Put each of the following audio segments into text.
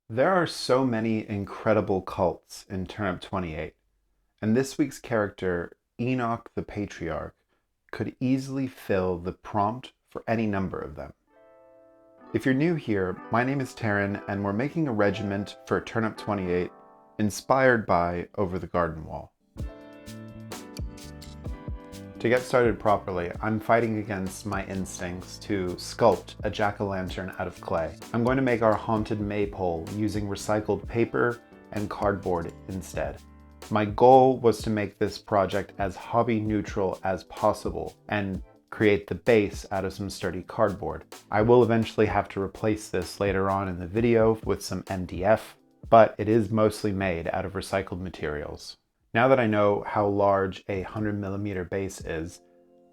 There are so many incredible cults in Turnip28, and this week's character, Enoch the Patriarch, could easily fill the prompt for any number of them. If you're new here, my name is Taryn, and we're making a regiment for Turnip28 inspired by Over the Garden Wall. To get started properly, I'm fighting against my instincts to sculpt a jack-o'-lantern out of clay. I'm going to make our haunted maypole using recycled paper and cardboard instead. My goal was to make this project as hobby neutral as possible and create the base out of some sturdy cardboard. I will eventually have to replace this later on in the video with some MDF, but it is mostly made out of recycled materials. Now that I know how large a 100mm base is,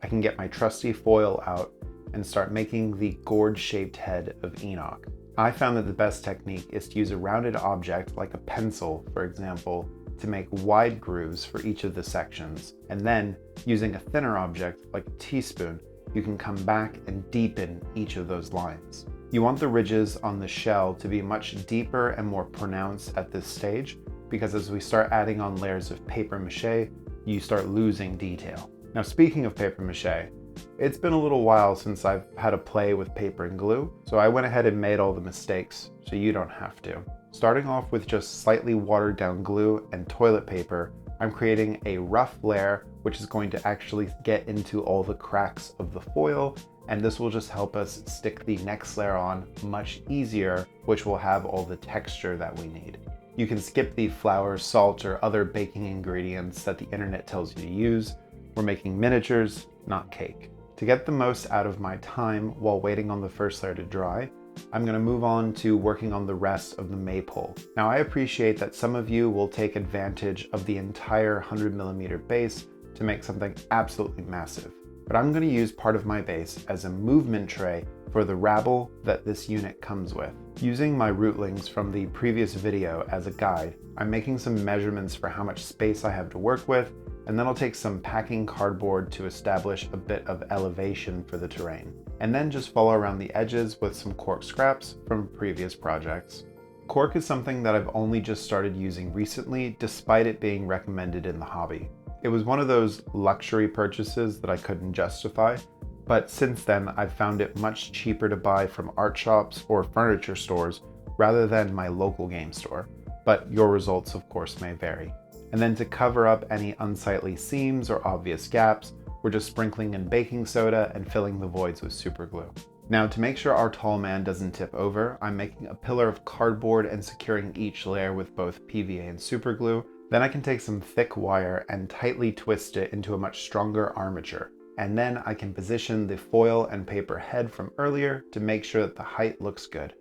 I can get my trusty foil out and start making the gourd-shaped head of Enoch. I found that the best technique is to use a rounded object like a pencil, for example, to make wide grooves for each of the sections, and then using a thinner object like a teaspoon, you can come back and deepen each of those lines. You want the ridges on the shell to be much deeper and more pronounced at this stage, because as we start adding on layers of paper mache, you start losing detail. Now, speaking of paper mache, it's been a little while since I've had a play with paper and glue, so I went ahead and made all the mistakes so you don't have to. Starting off with just slightly watered down glue and toilet paper, I'm creating a rough layer which is going to actually get into all the cracks of the foil, and this will just help us stick the next layer on much easier, which will have all the texture that we need. You can skip the flour, salt, or other baking ingredients that the internet tells you to use. We're making miniatures, not cake. To get the most out of my time while waiting on the first layer to dry, I'm going to move on to working on the rest of the maypole. Now, I appreciate that some of you will take advantage of the entire 100mm base to make something absolutely massive, but I'm going to use part of my base as a movement tray for the rabble that this unit comes with. Using my rootlings from the previous video as a guide, I'm making some measurements for how much space I have to work with, and then I'll take some packing cardboard to establish a bit of elevation for the terrain, and then just follow around the edges with some cork scraps from previous projects. Cork is something that I've only just started using recently, despite it being recommended in the hobby. It was one of those luxury purchases that I couldn't justify, but since then I've found it much cheaper to buy from art shops or furniture stores rather than my local game store, but your results of course may vary. And then to cover up any unsightly seams or obvious gaps, we're just sprinkling in baking soda and filling the voids with super glue. Now, to make sure our tall man doesn't tip over, I'm making a pillar of cardboard and securing each layer with both PVA and super glue. Then I can take some thick wire and tightly twist it into a much stronger armature. And then I can position the foil and paper head from earlier to make sure that the height looks good.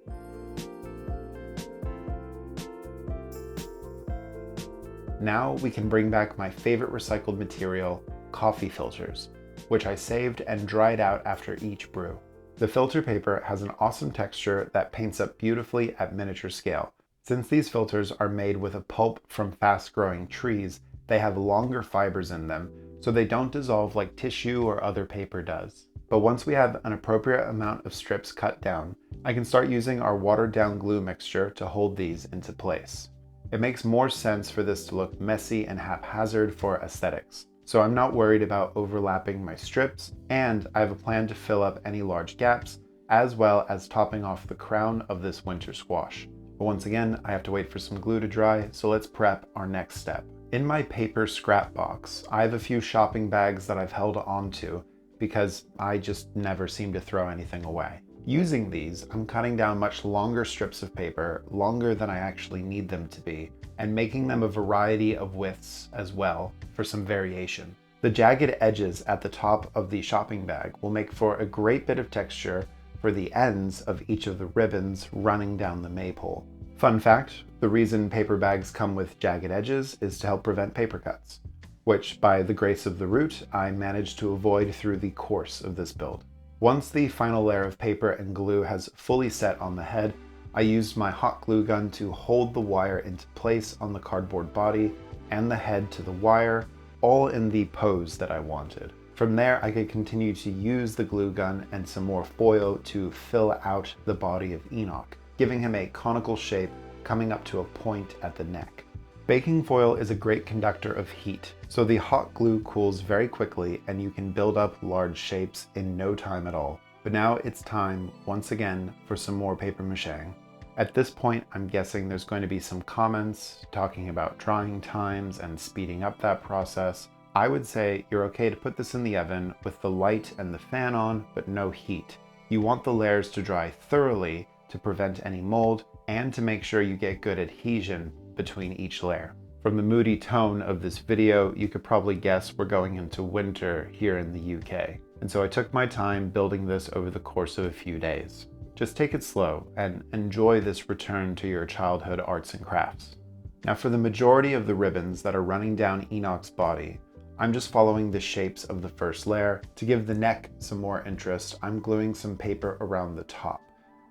Now we can bring back my favorite recycled material, coffee filters, which I saved and dried out after each brew. The filter paper has an awesome texture that paints up beautifully at miniature scale. Since these filters are made with a pulp from fast-growing trees, they have longer fibers in them, so they don't dissolve like tissue or other paper does. But once we have an appropriate amount of strips cut down, I can start using our watered down glue mixture to hold these into place. It makes more sense for this to look messy and haphazard for aesthetics. So I'm not worried about overlapping my strips, and I have a plan to fill up any large gaps, as well as topping off the crown of this winter squash. But once again, I have to wait for some glue to dry, so let's prep our next step. In my paper scrap box, I have a few shopping bags that I've held onto because I just never seem to throw anything away. Using these, I'm cutting down much longer strips of paper, longer than I actually need them to be, and making them a variety of widths as well for some variation. The jagged edges at the top of the shopping bag will make for a great bit of texture for the ends of each of the ribbons running down the maypole. Fun fact, the reason paper bags come with jagged edges is to help prevent paper cuts, which by the grace of the root, I managed to avoid through the course of this build. Once the final layer of paper and glue has fully set on the head, I used my hot glue gun to hold the wire into place on the cardboard body and the head to the wire, all in the pose that I wanted. From there, I could continue to use the glue gun and some more foil to fill out the body of Enoch, giving him a conical shape coming up to a point at the neck. Baking foil is a great conductor of heat, so the hot glue cools very quickly and you can build up large shapes in no time at all. But now it's time, once again, for some more paper macheing. At this point, I'm guessing there's going to be some comments talking about drying times and speeding up that process. I would say you're okay to put this in the oven with the light and the fan on, but no heat. You want the layers to dry thoroughly to prevent any mold and to make sure you get good adhesion between each layer. From the moody tone of this video, you could probably guess we're going into winter here in the UK. And so I took my time building this over the course of a few days. Just take it slow and enjoy this return to your childhood arts and crafts. Now for the majority of the ribbons that are running down Enoch's body, I'm just following the shapes of the first layer. To give the neck some more interest, I'm gluing some paper around the top,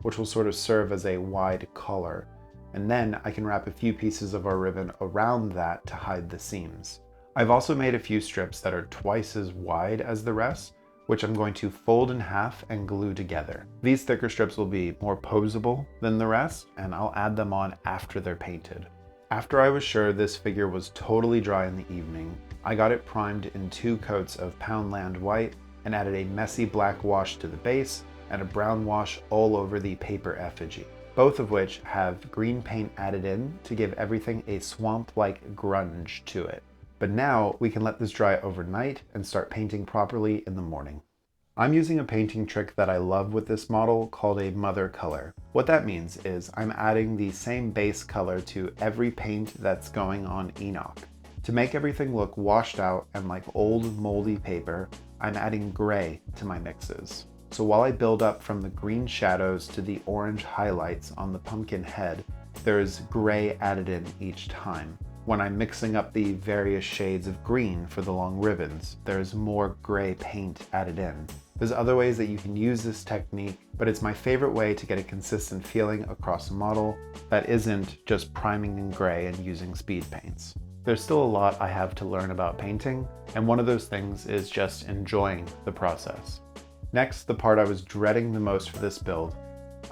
which will sort of serve as a wide collar. And then I can wrap a few pieces of our ribbon around that to hide the seams. I've also made a few strips that are twice as wide as the rest, which I'm going to fold in half and glue together. These thicker strips will be more posable than the rest, and I'll add them on after they're painted. After I was sure this figure was totally dry in the evening, I got it primed in 2 coats of Poundland white and added a messy black wash to the base and a brown wash all over the paper effigy, both of which have green paint added in to give everything a swamp-like grunge to it. But now we can let this dry overnight and start painting properly in the morning. I'm using a painting trick that I love with this model called a mother color. What that means is I'm adding the same base color to every paint that's going on Enoch. To make everything look washed out and like old moldy paper, I'm adding gray to my mixes. So while I build up from the green shadows to the orange highlights on the pumpkin head, there's gray added in each time. When I'm mixing up the various shades of green for the long ribbons, there's more gray paint added in. There's other ways that you can use this technique, but it's my favorite way to get a consistent feeling across a model that isn't just priming in gray and using speed paints. There's still a lot I have to learn about painting, and one of those things is just enjoying the process. Next, the part I was dreading the most for this build,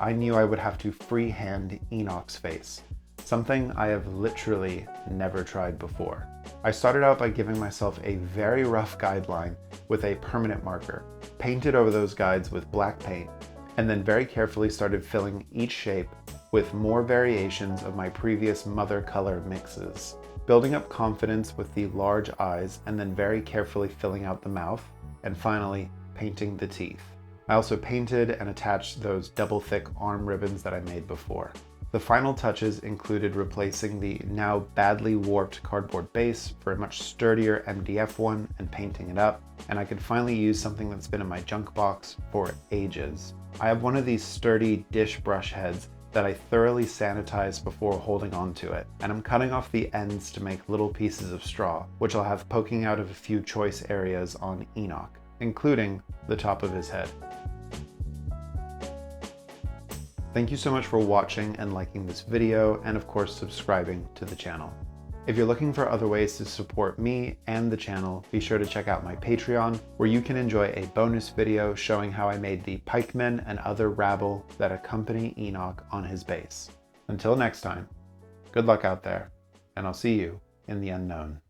I knew I would have to freehand Enoch's face, something I have literally never tried before. I started out by giving myself a very rough guideline with a permanent marker, painted over those guides with black paint, and then very carefully started filling each shape with more variations of my previous mother color mixes, building up confidence with the large eyes and then very carefully filling out the mouth, and finally painting the teeth. I also painted and attached those double thick arm ribbons that I made before. The final touches included replacing the now badly warped cardboard base for a much sturdier MDF one and painting it up, and I could finally use something that's been in my junk box for ages. I have one of these sturdy dish brush heads that I thoroughly sanitized before holding onto it, and I'm cutting off the ends to make little pieces of straw, which I'll have poking out of a few choice areas on Enoch, including the top of his head. Thank you so much for watching and liking this video, and of course subscribing to the channel. If you're looking for other ways to support me and the channel, be sure to check out my Patreon, where you can enjoy a bonus video showing how I made the pikemen and other rabble that accompany Enoch on his base. Until next time, good luck out there, and I'll see you in the unknown.